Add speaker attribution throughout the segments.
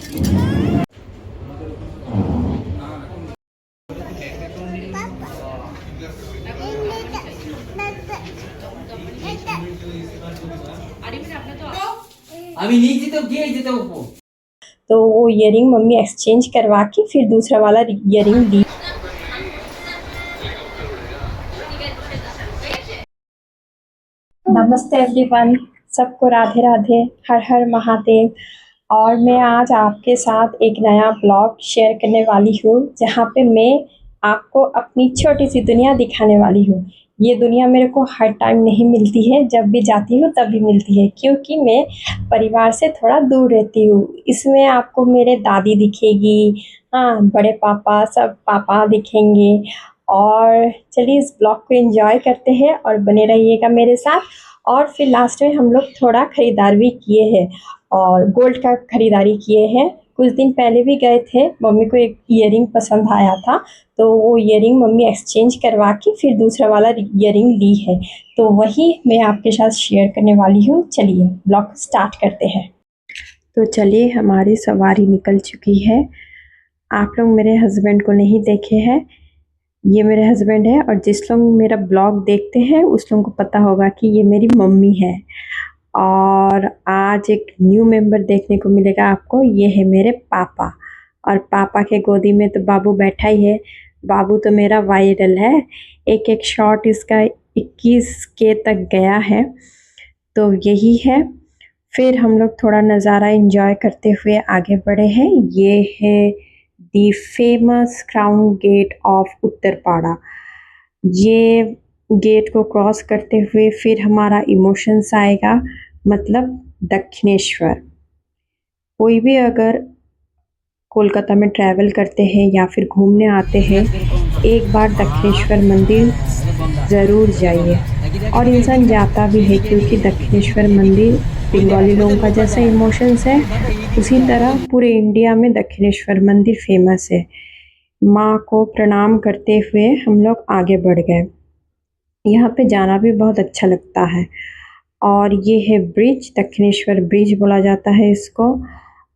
Speaker 1: तो वो earring mummy exchange करवा के फिर दूसरा वाला ईयरिंग ली। नमस्ते एवरीवन, सबको राधे राधे, हर हर महादेव। और मैं आज आपके साथ एक नया ब्लॉग शेयर करने वाली हूँ, जहाँ पे मैं आपको अपनी छोटी सी दुनिया दिखाने वाली हूँ। ये दुनिया मेरे को हर टाइम नहीं मिलती है, जब भी जाती हूँ तभी मिलती है, क्योंकि मैं परिवार से थोड़ा दूर रहती हूँ। इसमें आपको मेरे दादी दिखेगी, हाँ, बड़े पापा, सब पापा दिखेंगे। और चलिए इस ब्लॉग को एंजॉय करते हैं और बने रहिएगा मेरे साथ। और फिर लास्ट में हम लोग थोड़ा ख़रीदार भी किए हैं और गोल्ड का ख़रीदारी किए हैं। कुछ दिन पहले भी गए थे, मम्मी को एक ईयरिंग पसंद आया था, तो वो ईयरिंग मम्मी एक्सचेंज करवा के फिर दूसरा वाला ईयरिंग ली है, तो वही मैं आपके साथ शेयर करने वाली हूँ। चलिए ब्लॉग स्टार्ट करते हैं। तो चलिए, हमारी सवारी निकल चुकी है। आप लोग मेरे हस्बैंड को नहीं देखे हैं, ये मेरे हस्बैंड है, और जिस लोग मेरा ब्लॉग देखते हैं उस लोगों को पता होगा कि ये मेरी मम्मी है। और आज एक न्यू मेंबर देखने को मिलेगा आपको, ये है मेरे पापा। और पापा के गोदी में तो बाबू बैठा ही है। बाबू तो मेरा वायरल है, एक एक शॉट इसका 21K तक गया है। तो यही है। फिर हम लोग थोड़ा नज़ारा एंजॉय करते हुए आगे बढ़े हैं। ये है the famous crown gate of Uttarpara. ये गेट को क्रॉस करते हुए फिर हमारा इमोशंस आएगा, मतलब दक्षिणेश्वर। कोई भी अगर कोलकाता में ट्रैवल करते हैं या फिर घूमने आते हैं, एक बार दक्षिणेश्वर मंदिर ज़रूर जाइए। और इंसान जाता भी है, क्योंकि दक्षिणेश्वर मंदिर बंगाली लोगों का जैसा इमोशंस है, उसी तरह पूरे इंडिया में दक्षिणेश्वर मंदिर फेमस है। माँ को प्रणाम करते हुए हम लोग आगे बढ़ गए। यहाँ पे जाना भी बहुत अच्छा लगता है। और ये है ब्रिज, दक्षिणेश्वर ब्रिज बोला जाता है इसको।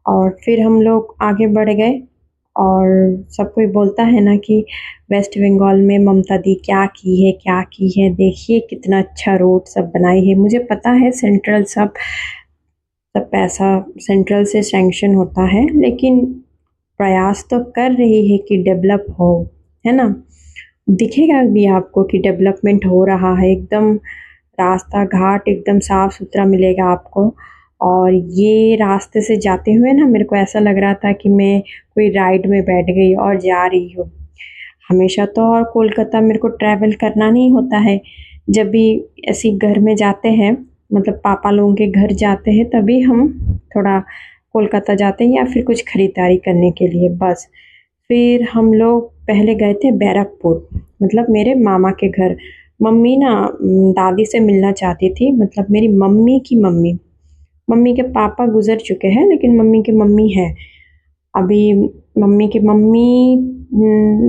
Speaker 1: और फिर हम लोग आगे बढ़ गए। और सब कोई बोलता है ना कि वेस्ट बंगाल में ममता दी क्या की है। देखिए कितना अच्छा रोड सब बनाई है। मुझे पता है सेंट्रल सब पैसा सेंट्रल से सैंक्शन होता है, लेकिन प्रयास तो कर रही है कि डेवलप हो, है ना। दिखेगा भी आपको कि डेवलपमेंट हो रहा है, एकदम रास्ता घाट एकदम साफ़ सुथरा मिलेगा आपको। और ये रास्ते से जाते हुए ना मेरे को ऐसा लग रहा था कि मैं कोई राइड में बैठ गई और जा रही हूँ। हमेशा तो और कोलकाता मेरे को ट्रैवल करना नहीं होता है। जब भी ऐसे घर में जाते हैं, मतलब पापा लोगों के घर जाते हैं, तभी हम थोड़ा कोलकाता जाते हैं या फिर कुछ ख़रीदारी करने के लिए, बस। फिर हम लोग पहले गए थे बैरकपुर, मतलब मेरे मामा के घर। मम्मी ना दादी से मिलना चाहती थी, मतलब मेरी मम्मी की मम्मी। मम्मी के पापा गुज़र चुके हैं, लेकिन मम्मी की मम्मी है अभी। मम्मी की मम्मी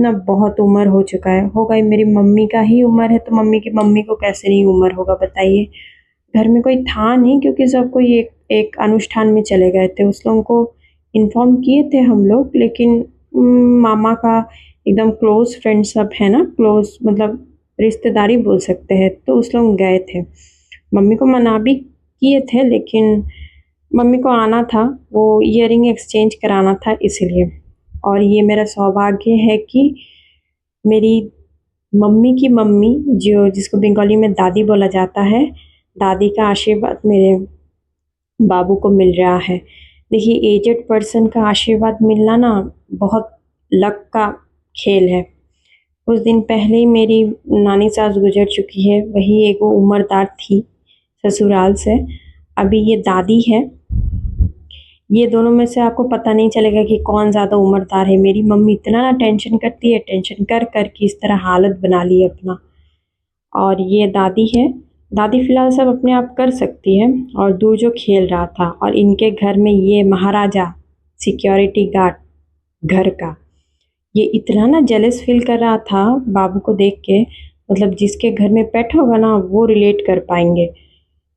Speaker 1: ना बहुत उम्र हो चुका है, होगा मेरी मम्मी का ही उम्र है, तो मम्मी की मम्मी को कैसे नहीं उम्र होगा बताइए। घर में कोई था नहीं, क्योंकि सब कोई एक एक अनुष्ठान में चले गए थे। उस लोगों को इन्फॉर्म किए थे हम लोग, लेकिन मामा का एकदम क्लोज़ फ्रेंड सब है ना, क्लोज़ मतलब रिश्तेदारी बोल सकते हैं, तो उस लोग गए थे। मम्मी को मना भी किए थे, लेकिन मम्मी को आना था, वो ईयरिंग एक्सचेंज कराना था इसलिए। और ये मेरा सौभाग्य है कि मेरी मम्मी की मम्मी, जो जिसको बंगाली में दादी बोला जाता है, दादी का आशीर्वाद मेरे बाबू को मिल रहा है। देखिए एजेड पर्सन का आशीर्वाद मिलना ना बहुत लक का खेल है। कुछ दिन पहले ही मेरी नानी सास गुजर चुकी है, वही एक वो उम्रदार थी ससुराल से। अभी ये दादी है, ये दोनों में से आपको पता नहीं चलेगा कि कौन ज़्यादा उम्रदार है। मेरी मम्मी इतना ना टेंशन करती है, टेंशन कर कर के इस तरह हालत बना ली है अपना। और ये दादी है, दादी फ़िलहाल सब अपने आप कर सकती है। और दूर जो खेल रहा था, और इनके घर में ये महाराजा सिक्योरिटी गार्ड घर का, ये इतना ना जेलस फील कर रहा था बाबू को देख के। मतलब जिसके घर में पेट होगा ना, वो रिलेट कर पाएंगे।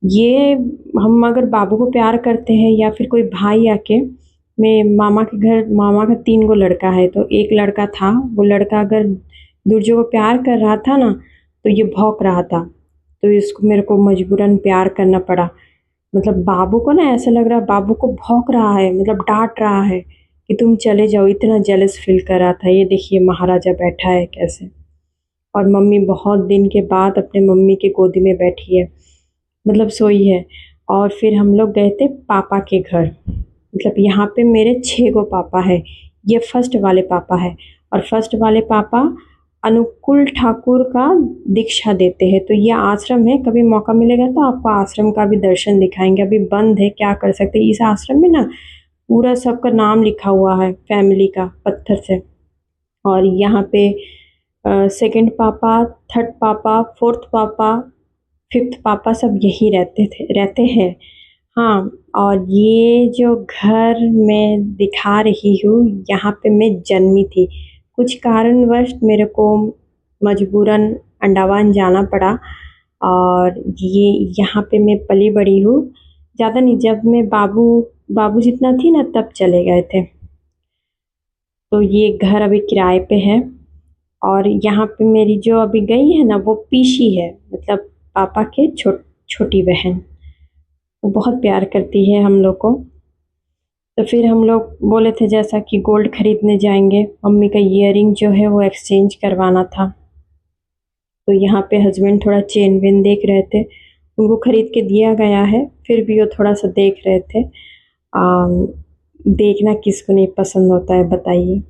Speaker 1: ये हम अगर बाबू को प्यार करते हैं या फिर कोई भाई आके, में मामा का 3 गो लड़का है, तो एक लड़का था, वो लड़का अगर दूसरे को प्यार कर रहा था ना, तो ये भौंक रहा था, तो इसको मेरे को मजबूरन प्यार करना पड़ा। मतलब बाबू को ना ऐसा लग रहा, बाबू को भौंक रहा है, मतलब डांट रहा है कि तुम चले जाओ, इतना जेलस फील कर रहा था। ये देखिए महाराजा बैठा है कैसे, और मम्मी बहुत दिन के बाद अपने मम्मी की गोदी में बैठी है, मतलब सोई है। और फिर हम लोग गए थे पापा के घर, मतलब यहाँ पे मेरे 6 गो पापा है, ये फर्स्ट वाले पापा है। और फर्स्ट वाले पापा अनुकूल ठाकुर का दीक्षा देते हैं, तो ये आश्रम है, कभी मौका मिलेगा तो आपको आश्रम का भी दर्शन दिखाएंगे। अभी बंद है, क्या कर सकते हैं। इस आश्रम में ना पूरा सबका नाम लिखा हुआ है फैमिली का पत्थर से। और यहाँ पे सेकंड पापा, थर्ड पापा, फोर्थ पापा, फिफ्थ पापा सब यही रहते हैं। हाँ, और ये जो घर मैं दिखा रही हूँ, यहाँ पे मैं जन्मी थी। कुछ कारणवश मेरे को मजबूरन अंडमान जाना पड़ा, और ये यहाँ पे मैं पली बड़ी हूँ। ज़्यादा नहीं, जब मैं बाबू जितना थी ना तब चले गए थे। तो ये घर अभी किराए पे है। और यहाँ पे मेरी जो अभी गई है ना, वो पीशी है, मतलब पापा के छोटी बहन। वो बहुत प्यार करती है हम लोग को। तो फिर हम लोग बोले थे जैसा कि गोल्ड खरीदने जाएंगे, मम्मी का ईयरिंग जो है वो एक्सचेंज करवाना था। तो यहाँ पे हस्बैंड थोड़ा चेन वेन देख रहे थे, उनको खरीद के दिया गया है, फिर भी वो थोड़ा सा देख रहे थे। देखना किसको नहीं पसंद होता है बताइए।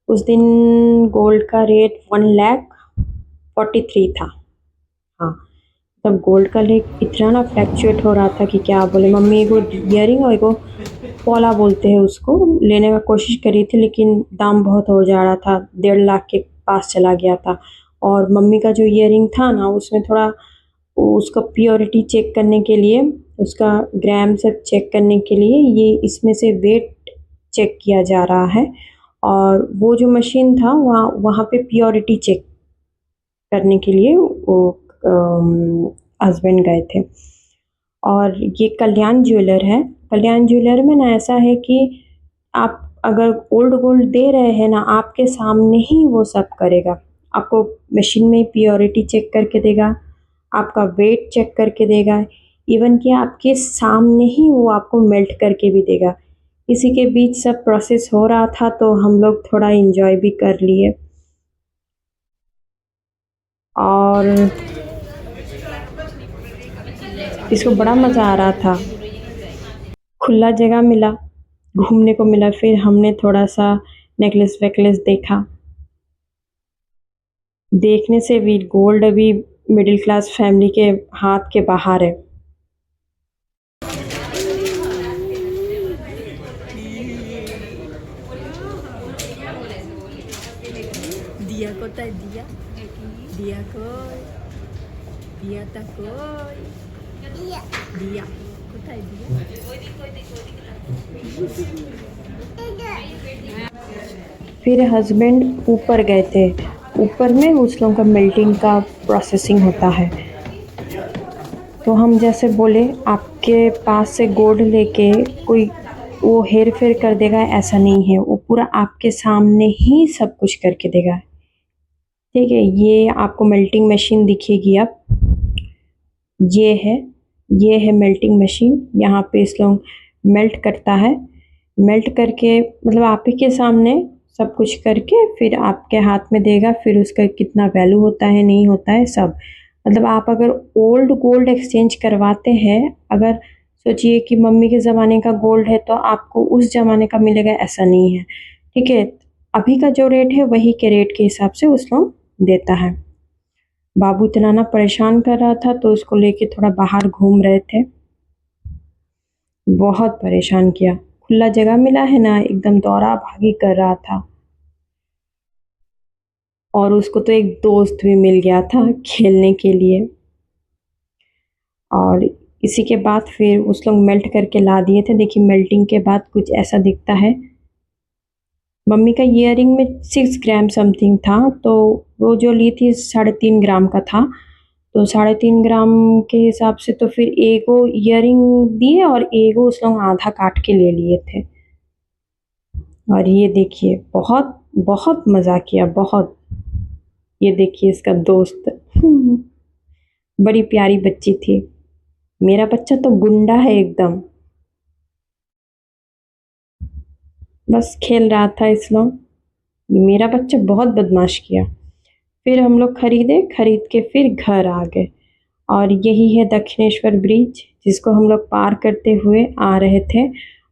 Speaker 1: उस दिन गोल्ड का रेट 1,43,000 था। हाँ, तब गोल्ड का रेट इतना ना फ्लैक्चुएट हो रहा था कि क्या बोले। मम्मी एगो ईयरिंग और एगो पौला बोलते हैं उसको, लेने का कोशिश करी थी, लेकिन दाम बहुत हो जा रहा था, 1.5 लाख के पास चला गया था। और मम्मी का जो ईयरिंग था ना, उसमें थोड़ा उसका प्योरिटी चेक करने के लिए, उसका ग्राम सब चेक करने के लिए ये इसमें से वेट चेक किया जा रहा है। और वो जो मशीन था वहाँ वहाँ पे प्योरिटी चेक करने के लिए वो हस्बैंड गए थे। और ये कल्याण ज्वेलर है। कल्याण ज्वेलर में ना ऐसा है कि आप अगर ओल्ड गोल्ड दे रहे हैं ना, आपके सामने ही वो सब करेगा। आपको मशीन में प्योरिटी चेक करके देगा, आपका वेट चेक करके देगा, इवन कि आपके सामने ही वो आपको मेल्ट करके भी देगा। इसी के बीच सब प्रोसेस हो रहा था, तो हम लोग थोड़ा एंजॉय भी कर लिए। और इसको बड़ा मज़ा आ रहा था, खुला जगह मिला, घूमने को मिला। फिर हमने थोड़ा सा नेकलेस वेकलेस देखा। देखने से भी गोल्ड अभी मिडिल क्लास फैमिली के हाथ के बाहर है।
Speaker 2: Dia kotai dia. Dia koi. Dia takoi. Dia. Kotai dia.
Speaker 1: फिर हस्बैंड ऊपर गए थे, ऊपर में उस लोगों का मेल्टिंग का प्रोसेसिंग होता है। तो हम जैसे बोले आपके पास से गोल्ड लेके कोई वो हेर फेर कर देगा, ऐसा नहीं है, वो पूरा आपके सामने ही सब कुछ करके देगा। ठीक है, ये आपको मेल्टिंग मशीन दिखेगी अब, ये है मेल्टिंग मशीन। यहाँ पे इस लोग मेल्ट करता है, मेल्ट करके मतलब आप ही के सामने सब कुछ करके फिर आपके हाथ में देगा। फिर उसका कितना वैल्यू होता है नहीं होता है सब, मतलब आप अगर ओल्ड गोल्ड एक्सचेंज करवाते हैं, अगर सोचिए कि मम्मी के ज़माने का गोल्ड है तो आपको उस ज़माने का मिलेगा, ऐसा नहीं है। ठीक है, अभी का जो रेट है वही के रेट के हिसाब से उस लोग देता है। बाबू इतना ना परेशान कर रहा था, तो उसको लेके थोड़ा बाहर घूम रहे थे, बहुत परेशान किया। खुला जगह मिला है ना, एकदम दौड़ा भागी कर रहा था। और उसको तो एक दोस्त भी मिल गया था खेलने के लिए। और इसी के बाद फिर उस लोग मेल्ट करके ला दिए थे। देखिए मेल्टिंग के बाद कुछ ऐसा दिखता है। मम्मी का ईयरिंग में 6 ग्राम समथिंग था, तो वो जो ली थी 3.5 ग्राम का था। तो 3.5 ग्राम के हिसाब से तो फिर एगो ईयरिंग दिए और एगो उस लोग आधा काट के ले लिए थे। और ये देखिए बहुत बहुत मज़ा किया बहुत। ये देखिए इसका दोस्त बड़ी प्यारी बच्ची थी। मेरा बच्चा तो गुंडा है एकदम, बस खेल रहा था इसलिए। मेरा बच्चा बहुत बदमाश किया। फिर हम लोग खरीद के फिर घर आ गए। और यही है दक्षिणेश्वर ब्रिज, जिसको हम लोग पार करते हुए आ रहे थे।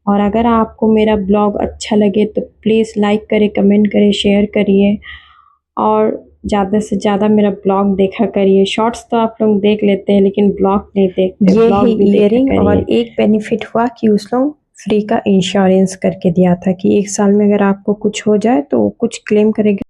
Speaker 1: और अगर आपको मेरा ब्लॉग अच्छा लगे तो प्लीज़ लाइक करें, कमेंट करें, शेयर करिए और ज़्यादा से ज़्यादा मेरा ब्लॉग देखा करिए। शॉर्ट्स तो आप लोग देख लेते हैं लेकिन ब्लॉग नहीं देखते।
Speaker 2: ये
Speaker 1: ब्लॉग
Speaker 2: है
Speaker 1: भी देखा
Speaker 2: ईयरिंग।
Speaker 1: करिए।
Speaker 2: और एक बेनिफिट हुआ कि उस लोग फ्री का इंश्योरेंस करके दिया था कि 1 साल में अगर आपको कुछ हो जाए तो कुछ क्लेम करेगा।